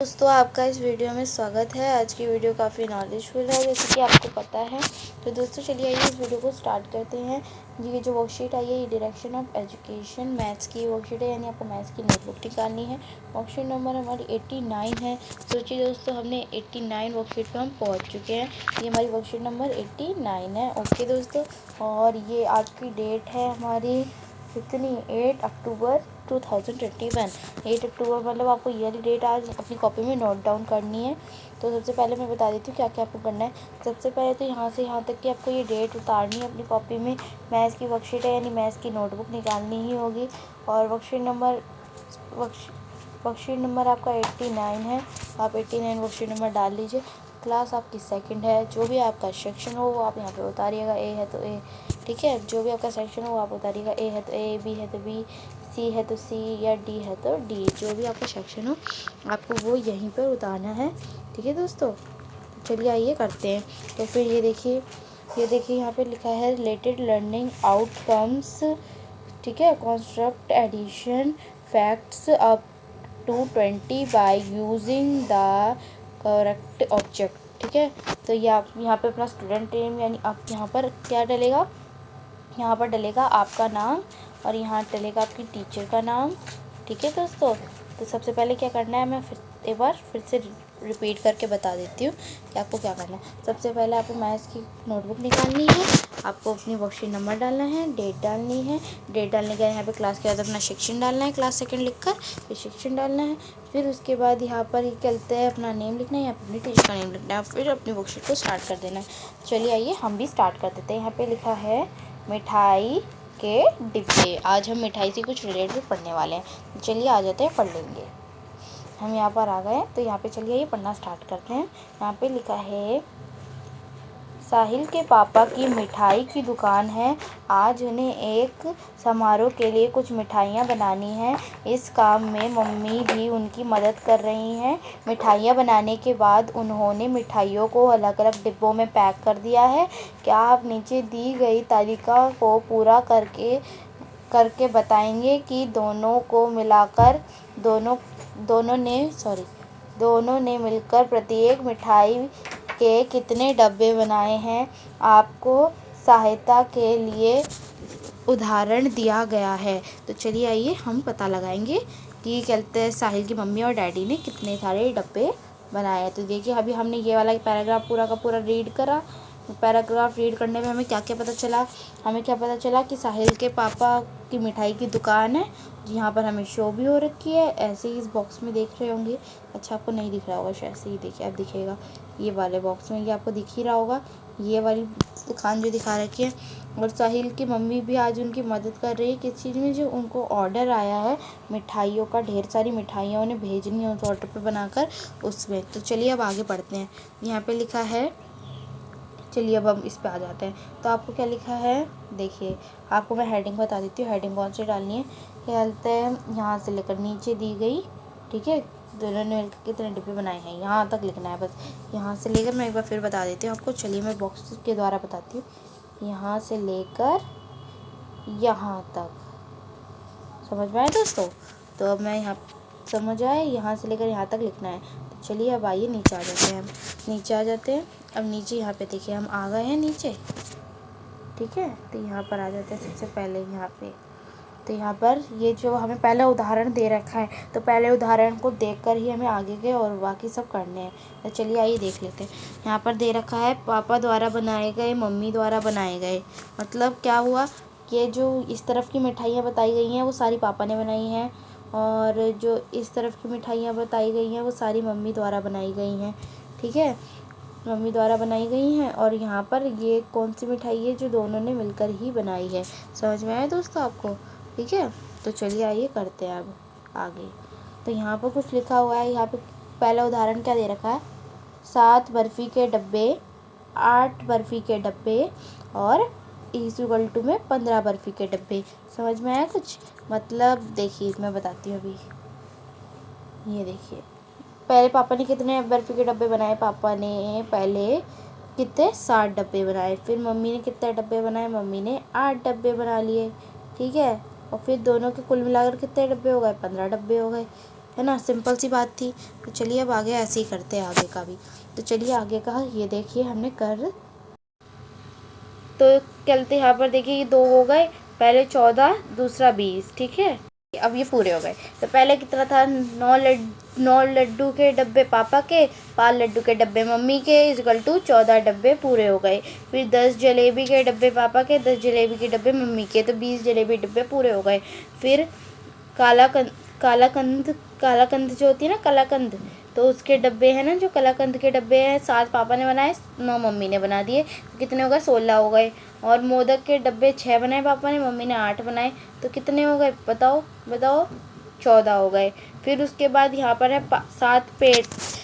दोस्तों आपका इस वीडियो में स्वागत है। आज की वीडियो काफ़ी नॉलेजफुल है जैसे कि आपको पता है। तो दोस्तों चलिए आइए इस वीडियो को स्टार्ट करते हैं। ये जो वर्कशीट आई है ये डायरेक्शन ऑफ एजुकेशन मैथ्स की वर्कशीट है, यानी आपको मैथ्स की नोटबुक निकालनी है। वर्कशीट नंबर हमारी 89 है। सोचिए दोस्तों हमने 89 वर्कशीट पर हम पहुँच चुके हैं। ये हमारी वर्कशीट नंबर 89 है। ओके दोस्तों, और ये आज की डेट है हमारी कितनी, 8 अक्टूबर 2021। 8 अक्टूबर मतलब आपको ईयरली डेट आज अपनी कॉपी में नोट डाउन करनी है। तो सबसे पहले मैं बता देती हूँ क्या क्या आपको करना है। सबसे पहले तो यहाँ से यहाँ तक कि आपको ये डेट उतारनी है अपनी कॉपी में। मैथ्स की वर्कशीट है यानी मैथ्स की नोटबुक निकालनी ही होगी। और वर्कशीट नंबर आपका 89 है। आप 89 वर्कशीट नंबर डाल लीजिए। क्लास आपकी सेकंड है। जो भी आपका सेक्शन हो वो आप यहाँ पे उतारिएगा। ए है तो ए, ठीक है। जो भी आपका सेक्शन हो वो आप उतारिएगा। ए है तो ए, बी है तो बी, सी है तो सी, या डी है तो डी। जो भी आपका सेक्शन हो आपको वो यहीं पर उतारना है, ठीक है दोस्तों। चलिए आइए करते हैं। तो फिर ये देखिए यहाँ पे लिखा है रिलेटेड लर्निंग आउटकम्स, ठीक है। Construct addition facts up to 20 by using the correct object, ठीक है। तो ये आप यहाँ पे अपना स्टूडेंट नेम यानी आप यहाँ पर क्या डलेगा, यहाँ पर डलेगा आपका नाम और यहाँ डलेगा आपकी टीचर का नाम, ठीक है दोस्तों। तो सबसे पहले क्या करना है, मैं एक बार फिर से रिपीट करके बता देती हूँ कि आपको क्या करना है। सबसे पहले आपको मैथ्स की नोटबुक निकालनी है। आपको अपनी वर्कशीट नंबर डालना है, डेट डालनी है। डेट डालने के बाद यहाँ पे क्लास के बाद अपना सेक्शन डालना है, क्लास सेकंड लिखकर फिर सेक्शन डालना है। फिर उसके बाद यहाँ पर ये कहते हैं अपना नेम लिखना है, यहाँ पर अपनी टीचर का नेम लिखना है। फिर अपनी वर्कशीट को स्टार्ट कर देना है। चलिए आइए हम भी स्टार्ट कर देते हैं। यहाँ पर लिखा है मिठाई के डिब्बे। आज हम मिठाई से कुछ रिलेटेड पढ़ने वाले हैं। चलिए आ जाते हैं, पढ़ लेंगे। हम यहाँ पर आ गए तो यहाँ पे चलिए ये पढ़ना स्टार्ट करते हैं। यहाँ पे लिखा है साहिल के पापा की मिठाई की दुकान है। आज उन्हें एक समारोह के लिए कुछ मिठाइयाँ बनानी हैं। इस काम में मम्मी भी उनकी मदद कर रही हैं। मिठाइयाँ बनाने के बाद उन्होंने मिठाइयों को अलग अलग डिब्बों में पैक कर दिया है। क्या आप नीचे दी गई तालिका को पूरा करके बताएंगे कि दोनों को मिलाकर दोनों ने मिलकर प्रत्येक मिठाई के कितने डब्बे बनाए हैं। आपको सहायता के लिए उदाहरण दिया गया है। तो चलिए आइए हम पता लगाएंगे कि कहते हैं साहिल की मम्मी और डैडी ने कितने सारे डब्बे बनाए हैं। तो देखिए अभी हमने ये वाला पैराग्राफ पूरा का पूरा रीड करा। पैराग्राफ रीड करने में हमें क्या क्या पता चला, कि साहिल के पापा की मिठाई की दुकान है। यहाँ पर हमें शो भी हो रखी है, ऐसे ही इस बॉक्स में देख रहे होंगे। अच्छा आपको नहीं दिख रहा होगा शायद से, ही देखिए अब दिखेगा ये वाले बॉक्स में, ये आपको दिख ही रहा होगा ये वाली दुकान जो दिखा रखी है। और साहिल की मम्मी भी आज उनकी मदद कर रही है किस चीज़ में, जो उनको ऑर्डर आया है मिठाइयों का, ढेर सारी मिठाइयाँ उन्हें भेजनी है उस ऑर्डर पर बनाकर उसमें। तो चलिए अब आगे बढ़ते हैं। यहाँ पे लिखा है, चलिए अब हम इस पे आ जाते हैं। तो आपको क्या लिखा है देखिए, आपको मैं हेडिंग बता देती हूँ। हेडिंग कौन सी डालनी है, कहते हैं यहाँ से लेकर नीचे दी गई, ठीक है। दोनों ने मिलकर कितने डिब्बे बनाए हैं यहाँ तक लिखना है बस। यहाँ से लेकर मैं एक बार फिर बता देती हूँ आपको। चलिए मैं बॉक्स के द्वारा बताती हूँ। यहाँ से लेकर यहाँ तक समझ में आए दोस्तों। तो अब मैं यहाँ समझ आए, यहाँ से लेकर यहाँ तक लिखना है। तो चलिए अब आइए नीचे आ जाते हैं। हम नीचे आ जाते हैं। अब नीचे यहाँ पे देखिए हम आ गए हैं नीचे, ठीक है। तो यहाँ पर आ जाते हैं सबसे पहले यहाँ पे। तो यहाँ पर ये जो हमें पहला उदाहरण दे रखा है, तो पहले उदाहरण को देखकर ही हमें आगे के और बाकी सब करने हैं। तो चलिए आइए देख लेते हैं। यहाँ पर दे रखा है पापा द्वारा बनाए गए, मम्मी द्वारा बनाए गए। मतलब क्या हुआ, ये जो इस तरफ की मिठाइयाँ बताई गई हैं वो सारी पापा ने बनाई हैं, और जो इस तरफ की मिठाइयाँ बताई गई हैं वो सारी मम्मी द्वारा बनाई गई हैं, ठीक है। मम्मी द्वारा बनाई गई हैं। और यहाँ पर ये कौन सी मिठाई है, जो दोनों ने मिलकर ही बनाई है। समझ में आया दोस्तों आपको, ठीक है। तो चलिए आइए करते हैं अब आगे। तो यहाँ पर कुछ लिखा हुआ है। यहाँ पे पहला उदाहरण क्या दे रखा है, 7 बर्फ़ी के डब्बे, 8 बर्फ़ी के डब्बे और = में 15 बर्फ़ी के डब्बे। समझ में आया कुछ, मतलब देखिए मैं बताती हूँ अभी। ये देखिए पहले पापा ने कितने बर्फ़ी के डब्बे बनाए, पापा ने पहले कितने 60 डब्बे बनाए। फिर मम्मी ने कितने डब्बे बनाए, मम्मी ने 8 डब्बे बना लिए, ठीक है। और फिर दोनों के कुल मिलाकर कितने डब्बे हो गए, 15 डब्बे हो गए। है ना, सिंपल सी बात थी। तो चलिए अब आगे ऐसे ही करते हैं आगे का भी। तो चलिए आगे का ये देखिए हमने कर, तो चलते यहाँ पर देखिए ये 2 हो गए, पहले 14 दूसरा 20, ठीक है। अब ये पूरे हो गए। तो पहले कितना था, 9 लड्डू के डब्बे पापा के, 5 लड्डू के डब्बे मम्मी के, इक्वल टू 14 डब्बे पूरे हो गए। फिर 10 जलेबी के डब्बे पापा के, 10 जलेबी के डब्बे मम्मी के, तो 20 जलेबी डब्बे पूरे हो गए। फिर कालाकंद कालाकंद कालाकंद जो होती है ना, कलाकंद, तो उसके डब्बे हैं ना, जो कलाकंद के डब्बे हैं, 7 पापा ने बनाए, 9 मम्मी ने बना दिए। तो कितने हो गए, 16 हो गए। और मोदक के डब्बे 6 बनाए पापा ने, मम्मी ने 8 बनाए। तो कितने हो गए, बताओ बताओ, 14 हो गए। फिर उसके बाद यहाँ पर है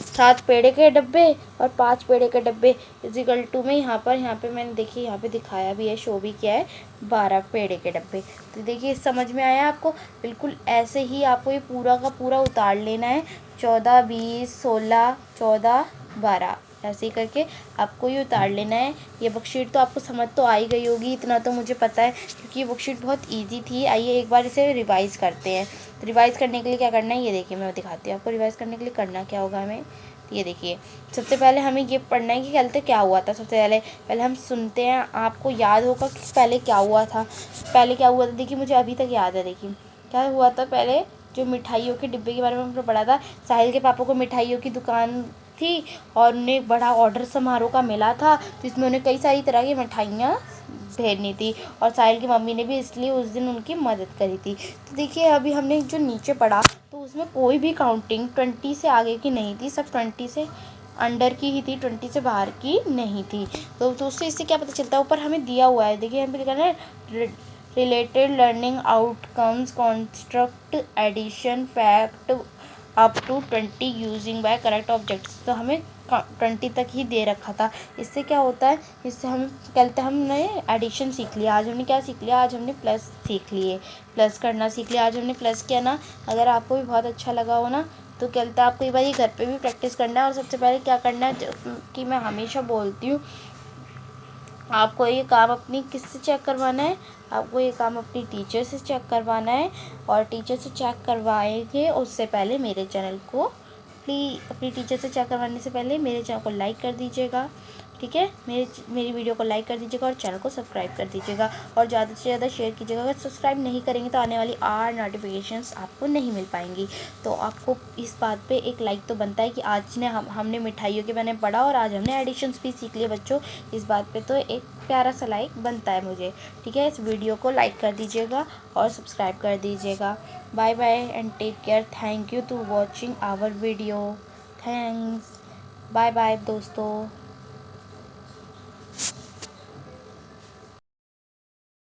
7 पेड़े के डब्बे और 5 पेड़े के डब्बे, इजिकल टू में यहाँ पे मैंने देखिए यहाँ पे दिखाया भी है, शो भी किया है, 12 पेड़े के डब्बे। तो देखिए समझ में आया आपको। बिल्कुल ऐसे ही आपको ये पूरा का पूरा उतार लेना है, 14 20 16 14 12, ऐसे ही करके आपको ये उतार लेना है। ये वर्कशीट तो आपको समझ तो आ ही गई होगी, इतना तो मुझे पता है, क्योंकि ये वर्कशीट बहुत इजी थी। आइए एक बार इसे रिवाइज करते हैं। तो रिवाइज करने के लिए क्या करना है, ये देखिए मैं दिखाती हूँ आपको। रिवाइज करने के लिए करना क्या होगा हमें, तो ये देखिए सबसे पहले हमें ये पढ़ना है कि कल क्या हुआ था। सबसे पहले हम सुनते हैं, आपको याद होगा कि पहले क्या हुआ था। पहले क्या हुआ था, देखिए मुझे अभी तक याद है। देखिए क्या हुआ था, पहले जो मिठाइयों के डिब्बे के बारे में हमने पढ़ा था। साहिल के पापा को मिठाइयों की दुकान थी और उन्हें एक बड़ा ऑर्डर समारोह का मिला था, जिसमें उन्हें कई सारी तरह की मिठाइयाँ भेजनी थी, और साहिल की मम्मी ने भी इसलिए उस दिन उनकी मदद करी थी। तो देखिए अभी हमने जो नीचे पढ़ा, तो उसमें कोई भी काउंटिंग 20 से आगे की नहीं थी, सब 20 से अंडर की ही थी, 20 से बाहर की नहीं थी। तो उससे इससे क्या पता चलता है, ऊपर हमें दिया हुआ है, देखिए यहाँ पे लिखा है related learning outcomes, construct addition fact up to 20 using by correct objects. तो हमें 20 तक ही दे रखा था। इससे क्या होता है, इससे हम कल हमने एडिशन सीख लिया। आज हमने क्या सीख लिया, आज हमने प्लस सीख लिए, प्लस करना सीख लिया। आज हमने प्लस किया ना। अगर आपको भी बहुत अच्छा लगा हो ना, तो कल आपको एक बार ये घर पे भी प्रैक्टिस करना है। और सबसे पहले क्या करना है कि मैं हमेशा बोलती हूँ, आपको ये काम अपनी किससे चेक करवाना है, आपको ये काम अपनी टीचर से चेक करवाना है। और टीचर से चेक करवाएंगे उससे पहले मेरे चैनल को प्लीज़, अपनी टीचर से चेक करवाने से पहले मेरे चैनल को लाइक कर दीजिएगा, ठीक है। मेरी वीडियो को लाइक कर दीजिएगा और चैनल को सब्सक्राइब कर दीजिएगा, और ज़्यादा से ज़्यादा शेयर कीजिएगा। अगर सब्सक्राइब नहीं करेंगे तो आने वाली नोटिफिकेशंस आपको नहीं मिल पाएंगी। तो आपको इस बात पे एक लाइक तो बनता है कि आज ने हमने मिठाइयों के बारे में पढ़ा और आज हमने एडिशंस भी सीख लिए बच्चों। इस बात पे तो एक प्यारा सा लाइक बनता है मुझे, ठीक है। इस वीडियो को लाइक कर दीजिएगा और सब्सक्राइब कर दीजिएगा। Bye bye and take care. Thank you to watching our video. Thanks, bye bye दोस्तों।